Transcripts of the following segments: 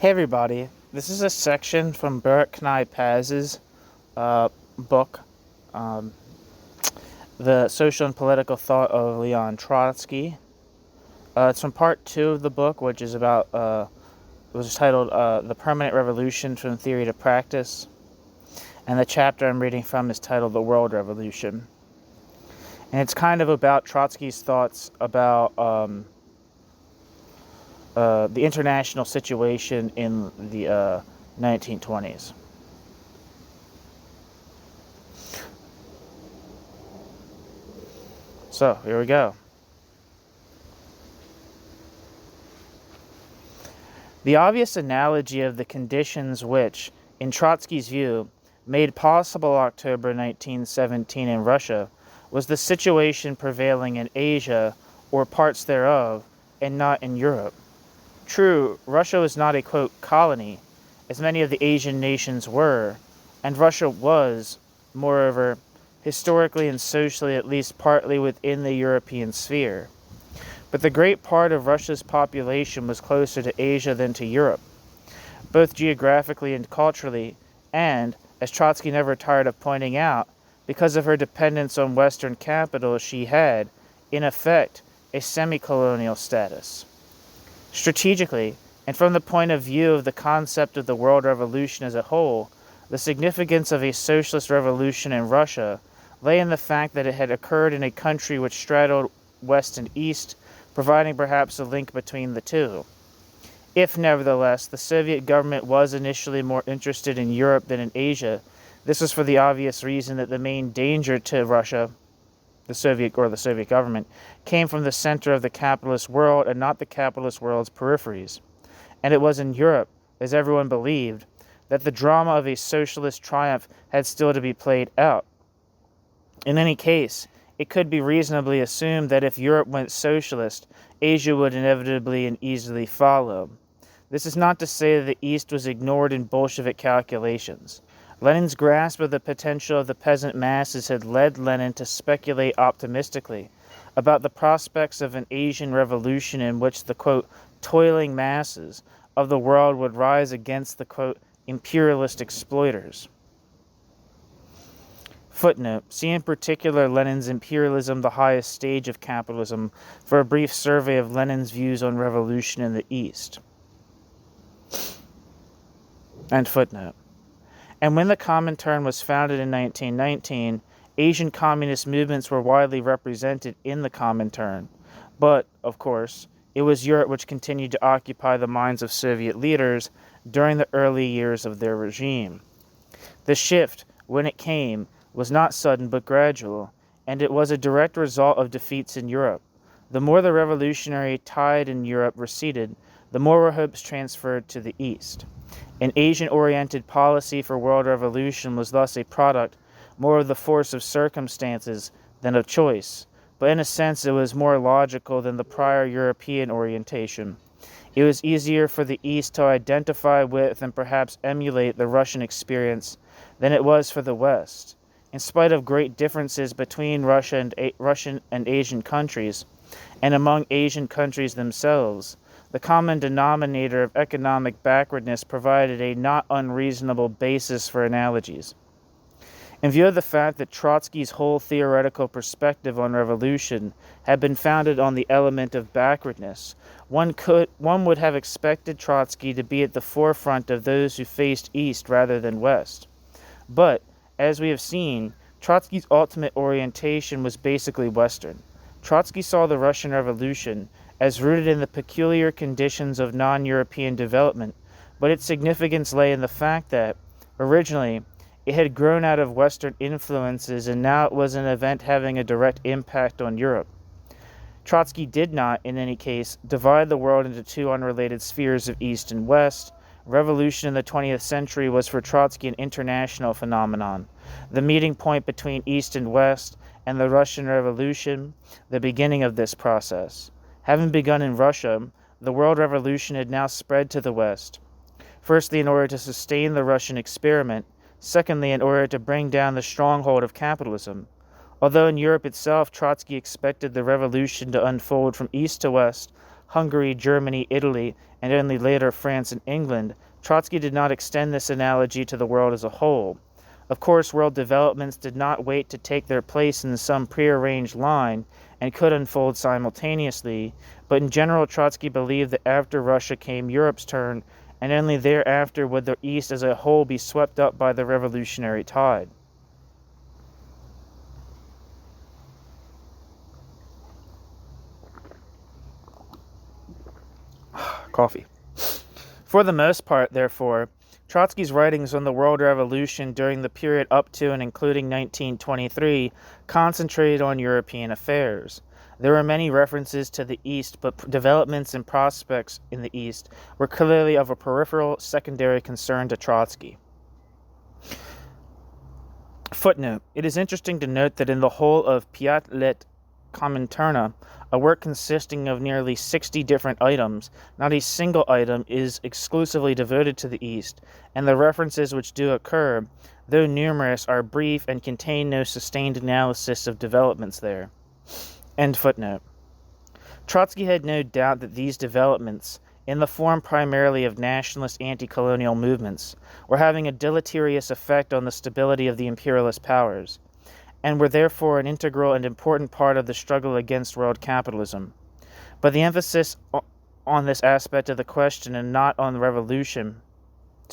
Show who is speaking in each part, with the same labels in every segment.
Speaker 1: Hey everybody, this is a section from Baruch Knei-Paz's book, um, The Social and Political Thought of Leon Trotsky. It's from part 2 of the book, which is was titled The Permanent Revolution from Theory to Practice, and the chapter I'm reading from is titled The World Revolution. And it's kind of about Trotsky's thoughts about the international situation in the 1920s. So, here we go. The obvious analogy of the conditions which, in Trotsky's view, made possible October 1917 in Russia was the situation prevailing in Asia, or parts thereof, and not in Europe. True, Russia was not a, quote, colony, as many of the Asian nations were, and Russia was, moreover, historically and socially at least partly within the European sphere. But the great part of Russia's population was closer to Asia than to Europe, both geographically and culturally, and, as Trotsky never tired of pointing out, because of her dependence on Western capitals, she had, in effect, a semi-colonial status. Strategically, and from the point of view of the concept of the world revolution as a whole, the significance of a socialist revolution in Russia lay in the fact that it had occurred in a country which straddled West and East, providing perhaps a link between the two. If, nevertheless, the Soviet government was initially more interested in Europe than in Asia, this was for the obvious reason that the main danger to Russia, the Soviet government, came from the center of the capitalist world and not the capitalist world's peripheries. And it was in Europe, as everyone believed, that the drama of a socialist triumph had still to be played out. In any case, it could be reasonably assumed that if Europe went socialist, Asia would inevitably and easily follow. This is not to say that the East was ignored in Bolshevik calculations. Lenin's grasp of the potential of the peasant masses had led Lenin to speculate optimistically about the prospects of an Asian revolution in which the, quote, toiling masses of the world would rise against the, quote, imperialist exploiters. Footnote, see in particular Lenin's Imperialism, the Highest Stage of Capitalism, for a brief survey of Lenin's views on revolution in the East. End footnote. And when the Comintern was founded in 1919, Asian communist movements were widely represented in the Comintern. But, of course, it was Europe which continued to occupy the minds of Soviet leaders during the early years of their regime. The shift, when it came, was not sudden but gradual, and it was a direct result of defeats in Europe. The more the revolutionary tide in Europe receded, the more were hopes transferred to the East. An Asian-oriented policy for world revolution was thus a product more of the force of circumstances than of choice, but in a sense it was more logical than the prior European orientation. It was easier for the East to identify with and perhaps emulate the Russian experience than it was for the West. In spite of great differences between Russian and Asian countries, and among Asian countries themselves, the common denominator of economic backwardness provided a not unreasonable basis for analogies. In view of the fact that Trotsky's whole theoretical perspective on revolution had been founded on the element of backwardness, one would have expected Trotsky to be at the forefront of those who faced East rather than West. But, as we have seen, Trotsky's ultimate orientation was basically Western. Trotsky saw the Russian Revolution as rooted in the peculiar conditions of non-European development, but its significance lay in the fact that, originally, it had grown out of Western influences and now it was an event having a direct impact on Europe. Trotsky did not, in any case, divide the world into two unrelated spheres of East and West. Revolution in the 20th century was for Trotsky an international phenomenon, the meeting point between East and West, and the Russian Revolution, the beginning of this process. Having begun in Russia, the world revolution had now spread to the West. Firstly, in order to sustain the Russian experiment. Secondly, in order to bring down the stronghold of capitalism. Although in Europe itself, Trotsky expected the revolution to unfold from east to west, Hungary, Germany, Italy, and only later France and England, Trotsky did not extend this analogy to the world as a whole. Of course, world developments did not wait to take their place in some prearranged line and could unfold simultaneously, but in general, Trotsky believed that after Russia came Europe's turn, and only thereafter would the East as a whole be swept up by the revolutionary tide. Coffee. For the most part, therefore, Trotsky's writings on the world revolution during the period up to and including 1923 concentrated on European affairs. There were many references to the East, but developments and prospects in the East were clearly of a peripheral, secondary concern to Trotsky. Footnote: it is interesting to note that in the whole of Piat let Commentarna, a work consisting of nearly 60 different items, not a single item is exclusively devoted to the East, and the references which do occur, though numerous, are brief and contain no sustained analysis of developments there. End footnote. Trotsky had no doubt that these developments, in the form primarily of nationalist anti-colonial movements, were having a deleterious effect on the stability of the imperialist powers, and were therefore an integral and important part of the struggle against world capitalism. But the emphasis on this aspect of the question and not on the revolution,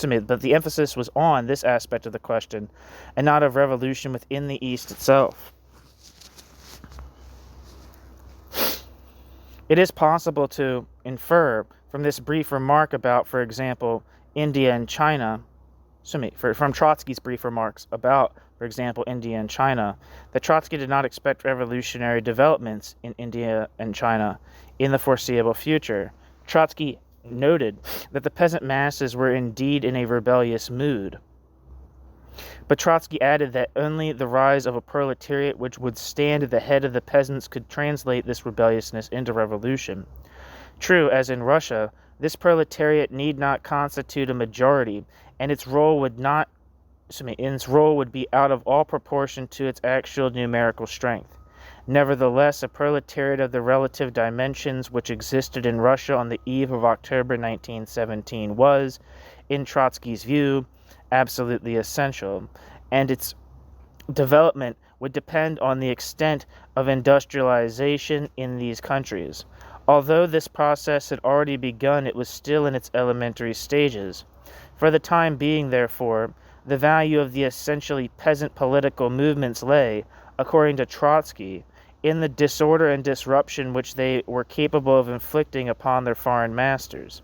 Speaker 1: but the emphasis was on this aspect of the question and not of revolution within the East itself. It is possible to infer from this brief remark about, for example, India and China, from Trotsky's brief remarks about, for example, India and China, that Trotsky did not expect revolutionary developments in India and China in the foreseeable future. Trotsky noted that the peasant masses were indeed in a rebellious mood. But Trotsky added that only the rise of a proletariat which would stand at the head of the peasants could translate this rebelliousness into revolution. True, as in Russia, this proletariat need not constitute a majority, and its role would be out of all proportion to its actual numerical strength. Nevertheless, a proletariat of the relative dimensions which existed in Russia on the eve of October 1917 was, in Trotsky's view, absolutely essential, and its development would depend on the extent of industrialization in these countries. Although this process had already begun, it was still in its elementary stages. For the time being, therefore, the value of the essentially peasant political movements lay, according to Trotsky, in the disorder and disruption which they were capable of inflicting upon their foreign masters.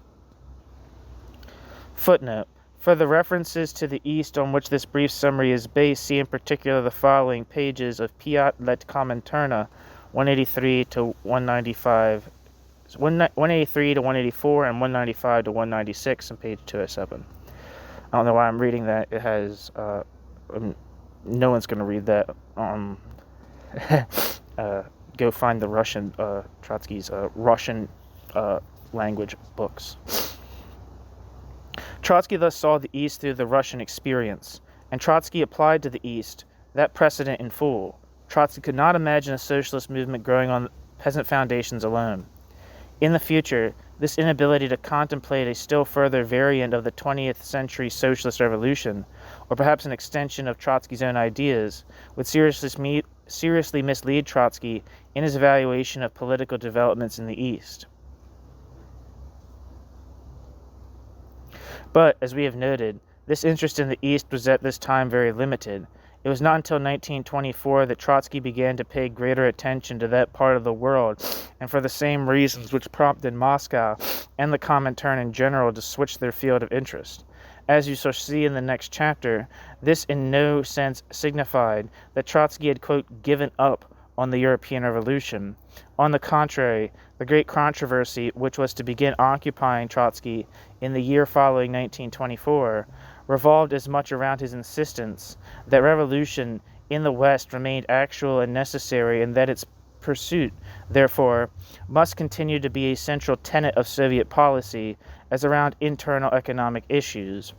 Speaker 1: Footnote: for the references to the East on which this brief summary is based, see in particular the following pages of Piat let Commentarna, 183 to 195, 183 to 184, and 195 to 196 on page 207. I don't know why I'm reading that. It has, no one's going to read that. Go find the Russian, Trotsky's Russian language books. Trotsky thus saw the East through the Russian experience, and Trotsky applied to the East that precedent in full. Trotsky could not imagine a socialist movement growing on peasant foundations alone. In the future, this inability to contemplate a still further variant of the 20th century socialist revolution, or perhaps an extension of Trotsky's own ideas, would seriously mislead Trotsky in his evaluation of political developments in the East. But, as we have noted, this interest in the East was at this time very limited. It was not until 1924 that Trotsky began to pay greater attention to that part of the world, and for the same reasons which prompted Moscow and the Comintern in general to switch their field of interest. As you shall see in the next chapter, this in no sense signified that Trotsky had, quote, given up on the European Revolution. On the contrary, the great controversy which was to begin occupying Trotsky in the year following 1924 revolved as much around his insistence that revolution in the West remained actual and necessary, and that its pursuit, therefore, must continue to be a central tenet of Soviet policy as around internal economic issues.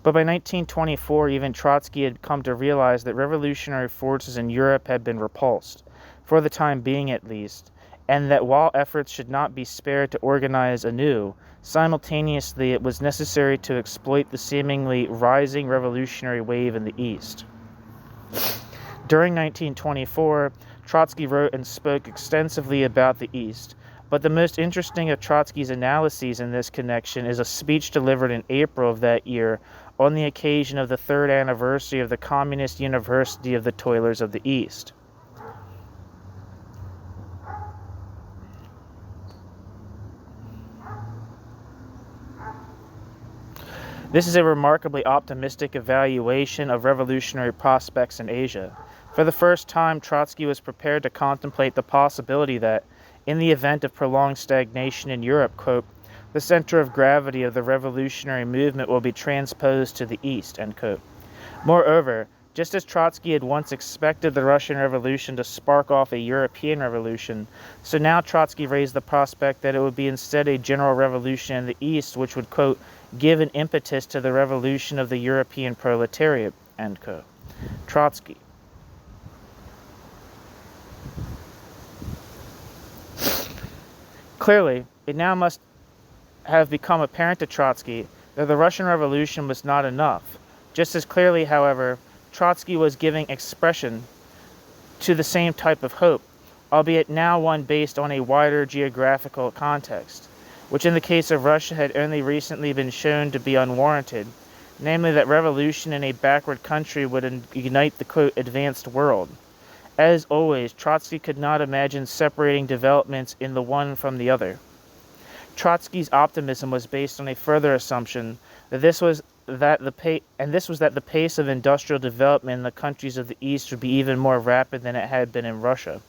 Speaker 1: But by 1924, even Trotsky had come to realize that revolutionary forces in Europe had been repulsed, for the time being at least, and that while efforts should not be spared to organize anew, simultaneously it was necessary to exploit the seemingly rising revolutionary wave in the East. During 1924, Trotsky wrote and spoke extensively about the East, but the most interesting of Trotsky's analyses in this connection is a speech delivered in April of that year on the occasion of the third anniversary of the Communist University of the Toilers of the East. This is a remarkably optimistic evaluation of revolutionary prospects in Asia. For the first time, Trotsky was prepared to contemplate the possibility that, in the event of prolonged stagnation in Europe, quote, the center of gravity of the revolutionary movement will be transposed to the East, end quote. Moreover, just as Trotsky had once expected the Russian Revolution to spark off a European revolution, so now Trotsky raised the prospect that it would be instead a general revolution in the East which would, quote, give an impetus to the revolution of the European proletariat, end quote. Trotsky. Clearly, it now must have become apparent to Trotsky that the Russian Revolution was not enough. Just as clearly, however, Trotsky was giving expression to the same type of hope, albeit now one based on a wider geographical context, which in the case of Russia had only recently been shown to be unwarranted, namely that revolution in a backward country would ignite the, quote, advanced world. As always, Trotsky could not imagine separating developments in the one from the other. Trotsky's optimism was based on a further assumption that the pace of industrial development in the countries of the East would be even more rapid than it had been in Russia.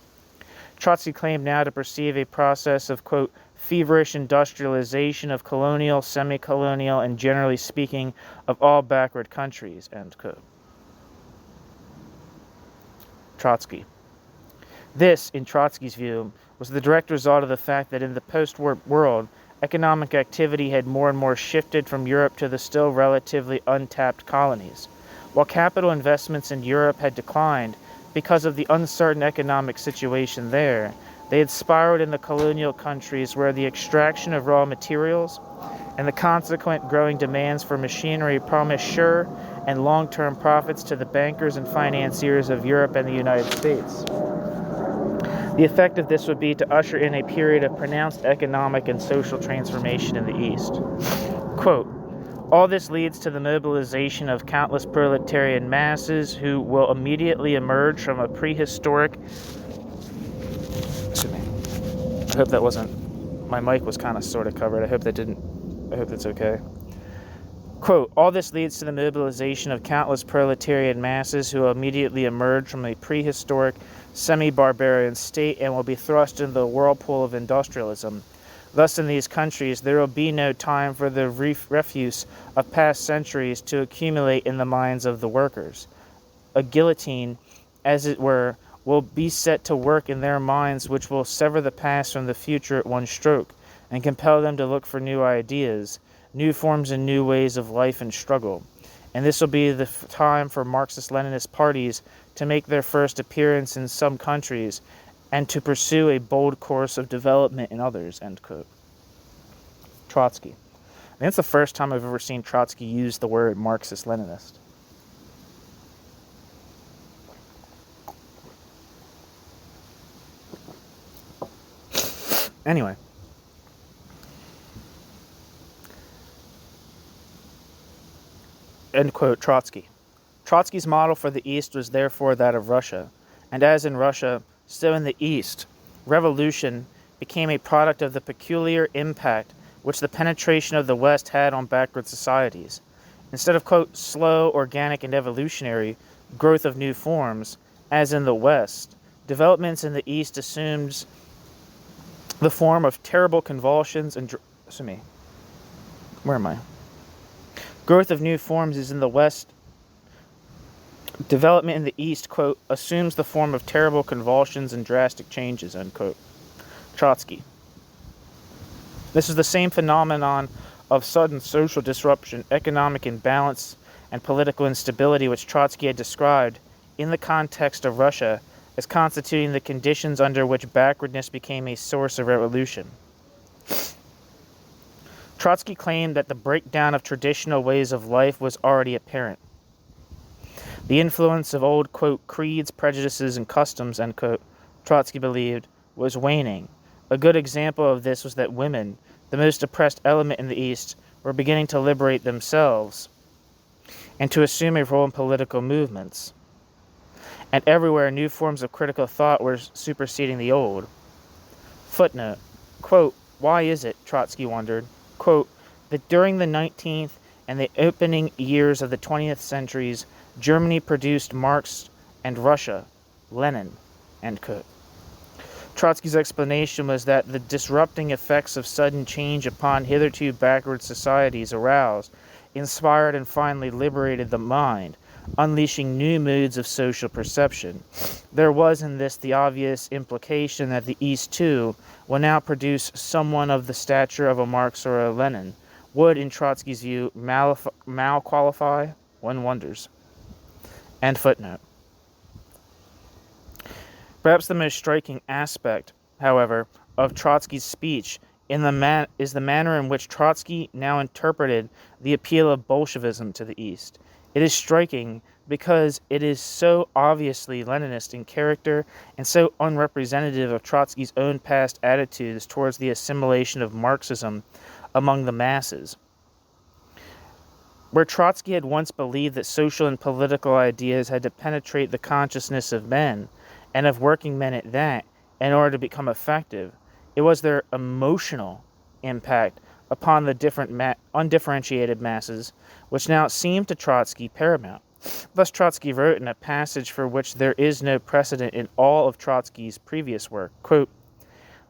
Speaker 1: Trotsky claimed now to perceive a process of, quote, feverish industrialization of colonial, semi-colonial, and generally speaking, of all backward countries, end quote. Trotsky. This, in Trotsky's view, was the direct result of the fact that in the post-war world, economic activity had more and more shifted from Europe to the still relatively untapped colonies. While capital investments in Europe had declined because of the uncertain economic situation there, they had spiraled in the colonial countries where the extraction of raw materials and the consequent growing demands for machinery promised sure and long-term profits to the bankers and financiers of Europe and the United States. The effect of this would be to usher in a period of pronounced economic and social transformation in the East. Quote, all this leads to the mobilization of countless proletarian masses who will immediately emerge from a prehistoric... Excuse me. I hope that wasn't... My mic was kind of sort of covered. I hope that's okay. Quote, all this leads to the mobilization of countless proletarian masses who will immediately emerge from a prehistoric, semi-barbarian state and will be thrust into the whirlpool of industrialism. Thus, in these countries, there will be no time for the refuse of past centuries to accumulate in the minds of the workers. A guillotine, as it were, will be set to work in their minds, which will sever the past from the future at one stroke, and compel them to look for new ideas, new forms and new ways of life and struggle. And this will be the time for Marxist-Leninist parties to make their first appearance in some countries and to pursue a bold course of development in others, end quote. Trotsky. I think it's the first time I've ever seen Trotsky use the word Marxist-Leninist. Anyway. End quote, Trotsky. Trotsky's model for the East was therefore that of Russia, and as in Russia, so in the East, revolution became a product of the peculiar impact which the penetration of the West had on backward societies. Instead of, quote, slow, organic, and evolutionary growth of new forms, as in the West, developments in the East assumes the form of terrible convulsions and... Where am I? Growth of new forms is in the West. Development in the East, quote, assumes the form of terrible convulsions and drastic changes, end quote. Trotsky. This is the same phenomenon of sudden social disruption, economic imbalance, and political instability which Trotsky had described in the context of Russia as constituting the conditions under which backwardness became a source of revolution. Trotsky claimed that the breakdown of traditional ways of life was already apparent. The influence of old, quote, creeds, prejudices, and customs, end quote, Trotsky believed, was waning. A good example of this was that women, the most oppressed element in the East, were beginning to liberate themselves and to assume a role in political movements. And everywhere, new forms of critical thought were superseding the old. Footnote, quote, why is it, Trotsky wondered, quote, that during the 19th and the opening years of the 20th centuries, Germany produced Marx and Russia, Lenin, end quote. Trotsky's explanation was that the disrupting effects of sudden change upon hitherto backward societies aroused, inspired, and finally liberated the mind, unleashing new moods of social perception. There was in this the obvious implication that the East, too, will now produce someone of the stature of a Marx or a Lenin. Would, in Trotsky's view, mal-qualify? One wonders. End footnote. Perhaps the most striking aspect, however, of Trotsky's speech is the manner in which Trotsky now interpreted the appeal of Bolshevism to the East. It is striking because it is so obviously Leninist in character and so unrepresentative of Trotsky's own past attitudes towards the assimilation of Marxism among the masses. Where Trotsky had once believed that social and political ideas had to penetrate the consciousness of men, and of working men at that, in order to become effective, it was their emotional impact upon the different undifferentiated masses, which now seemed to Trotsky paramount. Thus Trotsky wrote in a passage for which there is no precedent in all of Trotsky's previous work, quote,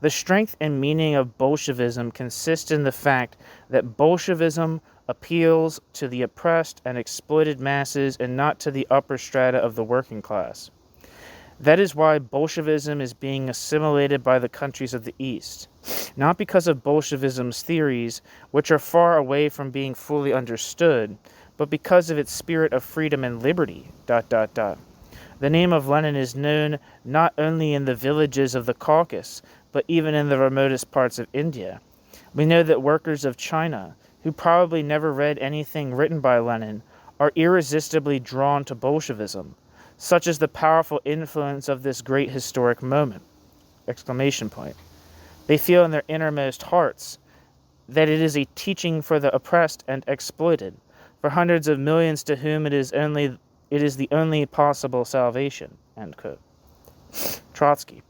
Speaker 1: the strength and meaning of Bolshevism consists in the fact that Bolshevism appeals to the oppressed and exploited masses and not to the upper strata of the working class. That is why Bolshevism is being assimilated by the countries of the East, not because of Bolshevism's theories, which are far away from being fully understood, but because of its spirit of freedom and liberty, ... The name of Lenin is known not only in the villages of the Caucasus, but even in the remotest parts of India. We know that workers of China, who probably never read anything written by Lenin, are irresistibly drawn to Bolshevism. Such is the powerful influence of this great historic moment! Exclamation point. They feel in their innermost hearts that it is a teaching for the oppressed and exploited, for hundreds of millions to whom it is the only possible salvation. End quote. Trotsky.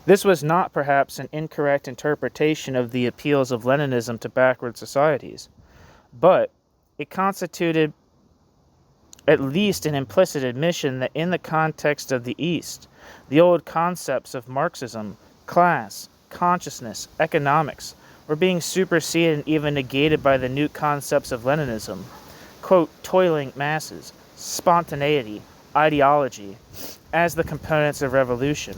Speaker 1: This was not perhaps an incorrect interpretation of the appeals of Leninism to backward societies, but it constituted at least an implicit admission that in the context of the East, the old concepts of Marxism, class, consciousness, economics, were being superseded and even negated by the new concepts of Leninism, quote, toiling masses, spontaneity, ideology, as the components of revolution.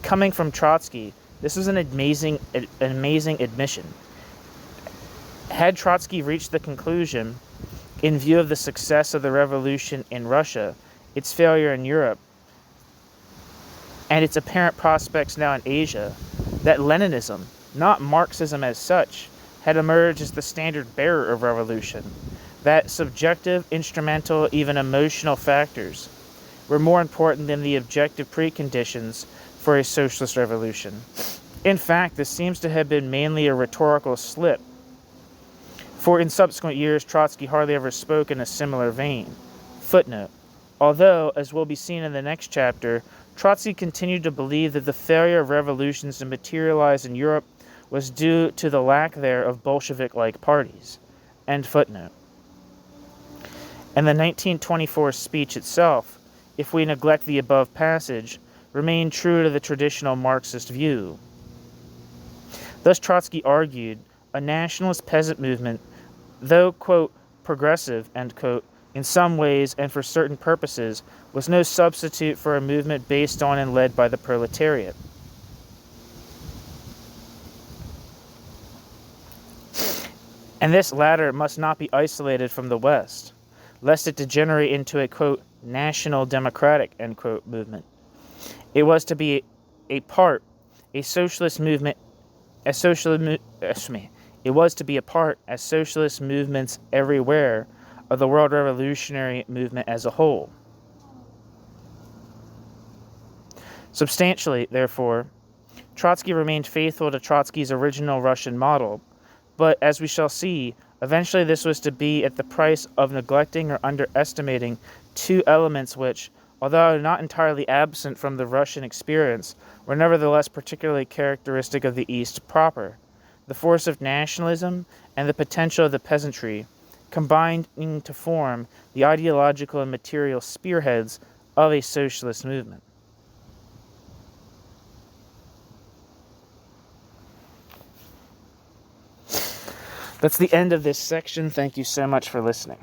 Speaker 1: Coming from Trotsky, this was an amazing admission. Had Trotsky reached the conclusion, in view of the success of the revolution in Russia, its failure in Europe, and its apparent prospects now in Asia, that Leninism, not Marxism as such, had emerged as the standard bearer of revolution, that subjective, instrumental, even emotional factors were more important than the objective preconditions for a socialist revolution. In fact, this seems to have been mainly a rhetorical slip, for in subsequent years Trotsky hardly ever spoke in a similar vein. Footnote. Although, as will be seen in the next chapter, Trotsky continued to believe that the failure of revolutions to materialize in Europe was due to the lack there of Bolshevik-like parties. End footnote. And the 1924 speech itself, if we neglect the above passage, remained true to the traditional Marxist view. Thus Trotsky argued, a nationalist peasant movement, though, quote, progressive, end quote, in some ways and for certain purposes, was no substitute for a movement based on and led by the proletariat. And this latter must not be isolated from the West, lest it degenerate into a, quote, national democratic, end quote, movement. It was to be a socialist movement, it was to be a part, as socialist movements everywhere, of the world revolutionary movement as a whole. Substantially, therefore, Trotsky remained faithful to Trotsky's original Russian model, but as we shall see, eventually this was to be at the price of neglecting or underestimating two elements which, although not entirely absent from the Russian experience, were nevertheless particularly characteristic of the East proper: the force of nationalism and the potential of the peasantry, combining to form the ideological and material spearheads of a socialist movement. That's the end of this section. Thank you so much for listening.